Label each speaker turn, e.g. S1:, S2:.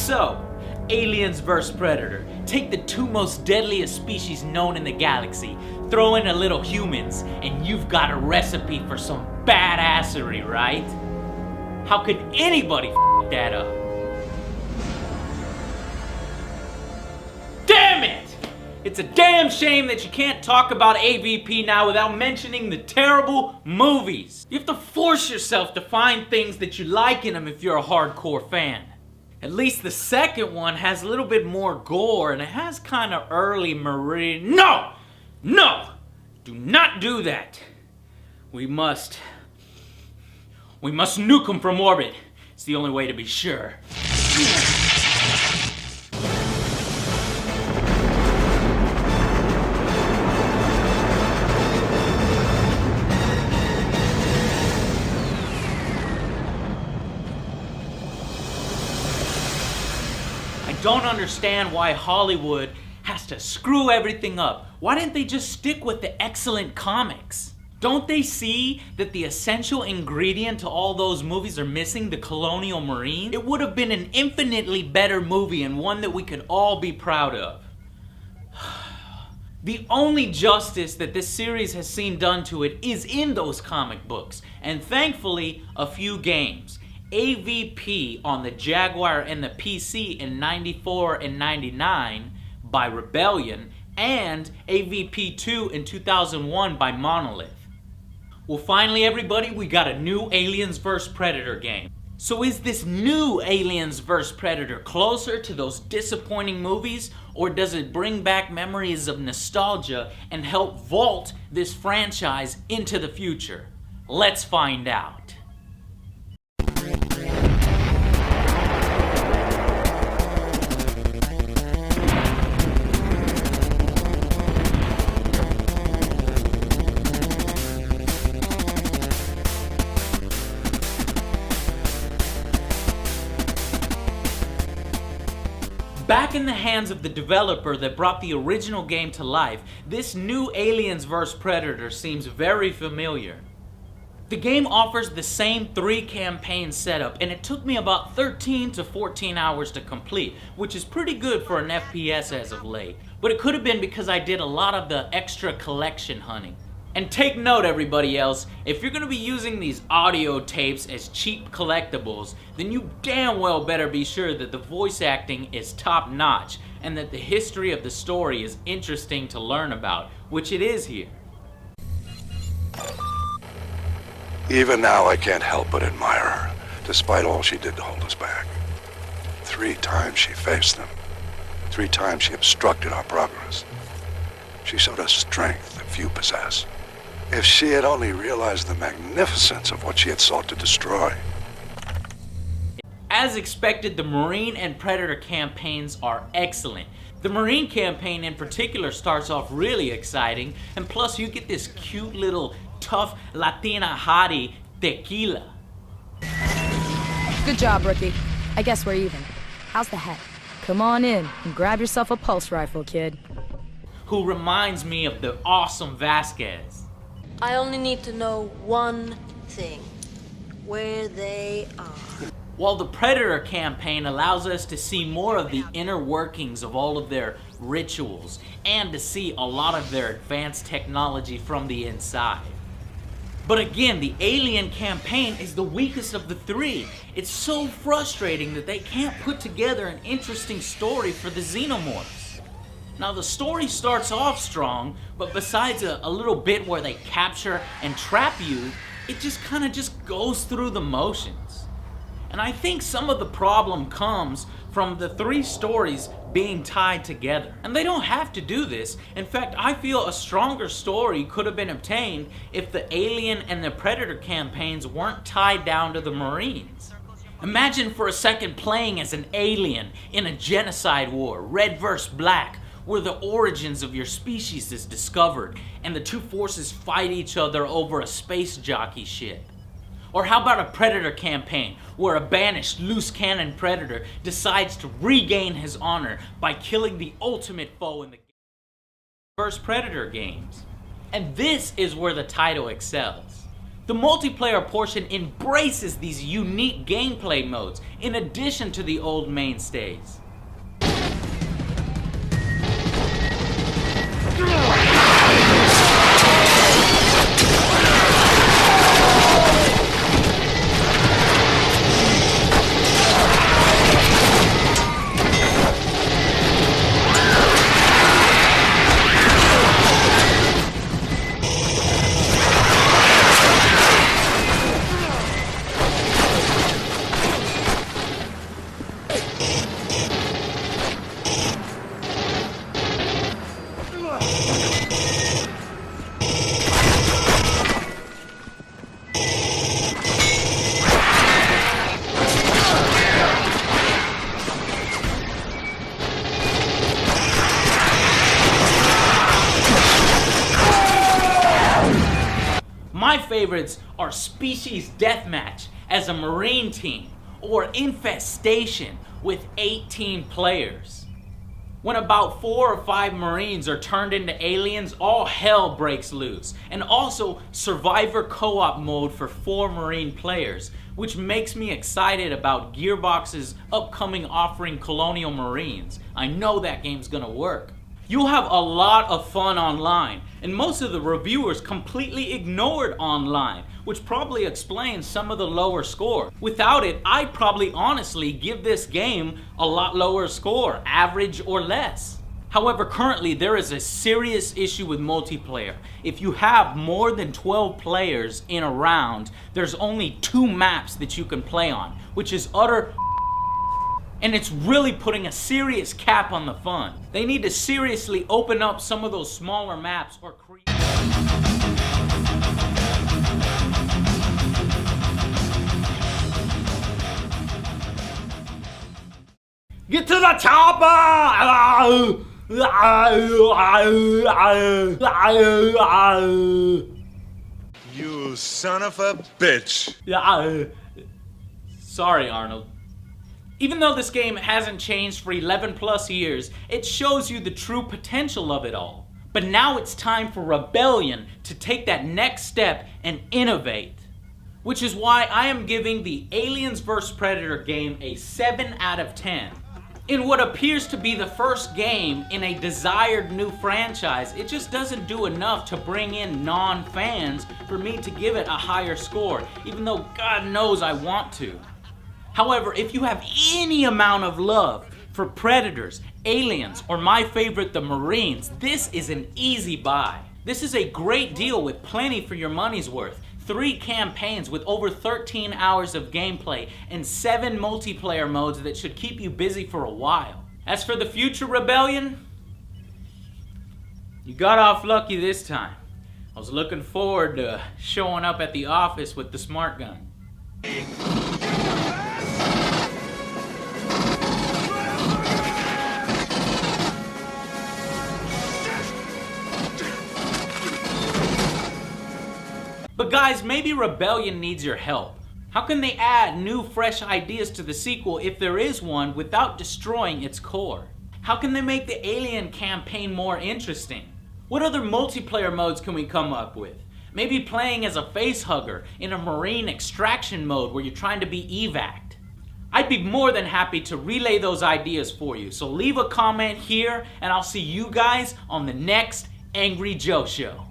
S1: So, Aliens vs Predator. Take the two most deadliest species known in the galaxy, throw in a little humans, and you've got a recipe for some badassery, right? How could anybody f that up? Damn it! It's a damn shame that you can't talk about AVP now without mentioning the terrible movies. You have to force yourself to find things that you like in them if you're a hardcore fan. At least the second one has a little bit more gore and it has kind of early marine. No! No! Do not do that. We must nuke them from orbit. It's the only way to be sure. I don't understand why Hollywood has to screw everything up. Why didn't they just stick with the excellent comics? Don't they see that the essential ingredient to all those movies are missing, the Colonial Marine? It would have been an infinitely better movie and one that we could all be proud of. The only justice that this series has seen done to it is in those comic books, and thankfully, a few games. AVP on the Jaguar and the PC in '94 and '99 by Rebellion, and AVP 2 in 2001 by Monolith. Well, finally everybody, we got a new Aliens vs Predator game. So is this new Aliens vs Predator closer to those disappointing movies, or does it bring back memories of nostalgia and help vault this franchise into the future? Let's find out. Back in the hands of the developer that brought the original game to life, this new Aliens vs Predator seems very familiar. The game offers the same 3 campaign setup, and it took me about 13 to 14 hours to complete, which is pretty good for an FPS as of late. But it could have been because I did a lot of the extra collection hunting. And take note, everybody else, if you're gonna be using these audio tapes as cheap collectibles, then you damn well better be sure that the voice acting is top notch and that the history of the story is interesting to learn about, which it is here.
S2: Even now I can't help but admire her, despite all she did to hold us back. 3 times she faced them. 3 times she obstructed our progress. She showed us strength that few possess. If she had only realized the magnificence of what she had sought to destroy.
S1: As expected, the Marine and Predator campaigns are excellent. The Marine campaign in particular starts off really exciting, and plus you get this cute little tough Latina hottie, Tequila.
S3: Good job, rookie. I guess we're even. How's the head? Come on in and grab yourself a pulse rifle, kid.
S1: Who reminds me of the awesome Vasquez.
S4: I only need to know one thing. Where they are.
S1: While the Predator campaign allows us to see more of the inner workings of all of their rituals and to see a lot of their advanced technology from the inside. But again, the Alien campaign is the weakest of the 3. It's so frustrating that they can't put together an interesting story for the Xenomorphs. Now the story starts off strong, but besides a little bit where they capture and trap you, it just kind of goes through the motions. And I think some of the problem comes from the 3 stories being tied together. And they don't have to do this. In fact, I feel a stronger story could have been obtained if the Alien and the Predator campaigns weren't tied down to the Marines. Imagine for a second playing as an alien in a genocide war, red versus black, where the origins of your species is discovered and the 2 forces fight each other over a space jockey ship. Or how about a Predator campaign where a banished loose cannon Predator decides to regain his honor by killing the ultimate foe in the first Predator games. And this is where the title excels. The multiplayer portion embraces these unique gameplay modes in addition to the old mainstays. My favorites are Species Deathmatch as a Marine team, or Infestation with 18 players. When about 4 or 5 Marines are turned into aliens, all hell breaks loose. And also Survivor co-op mode for 4 Marine players, which makes me excited about Gearbox's upcoming offering Colonial Marines. I know that game's gonna work. You'll have a lot of fun online, and most of the reviewers completely ignored online, which probably explains some of the lower score. Without it, I'd probably honestly give this game a lot lower score, average or less. However, currently there is a serious issue with multiplayer. If you have more than 12 players in a round, there's only 2 maps that you can play on, which is utter and it's really putting a serious cap on the fun. They need to seriously open up some of those smaller maps or create. Get to the chopper!
S5: You son of a bitch.
S1: Sorry, Arnold. Even though this game hasn't changed for 11 plus years, it shows you the true potential of it all. But now it's time for Rebellion to take that next step and innovate. Which is why I am giving the Aliens vs Predator game a 7 out of 10. In what appears to be the first game in a desired new franchise, it just doesn't do enough to bring in non-fans for me to give it a higher score, even though God knows I want to. However, if you have any amount of love for Predators, Aliens, or my favorite, the Marines, this is an easy buy. This is a great deal with plenty for your money's worth. 3 campaigns with over 13 hours of gameplay and 7 multiplayer modes that should keep you busy for a while. As for the future Rebellion, you got off lucky this time. I was looking forward to showing up at the office with the smart gun. But guys, maybe Rebellion needs your help. How can they add new, fresh ideas to the sequel if there is one without destroying its core? How can they make the Alien campaign more interesting? What other multiplayer modes can we come up with? Maybe playing as a facehugger in a Marine extraction mode where you're trying to be evac. I'd be more than happy to relay those ideas for you, so leave a comment here and I'll see you guys on the next Angry Joe Show.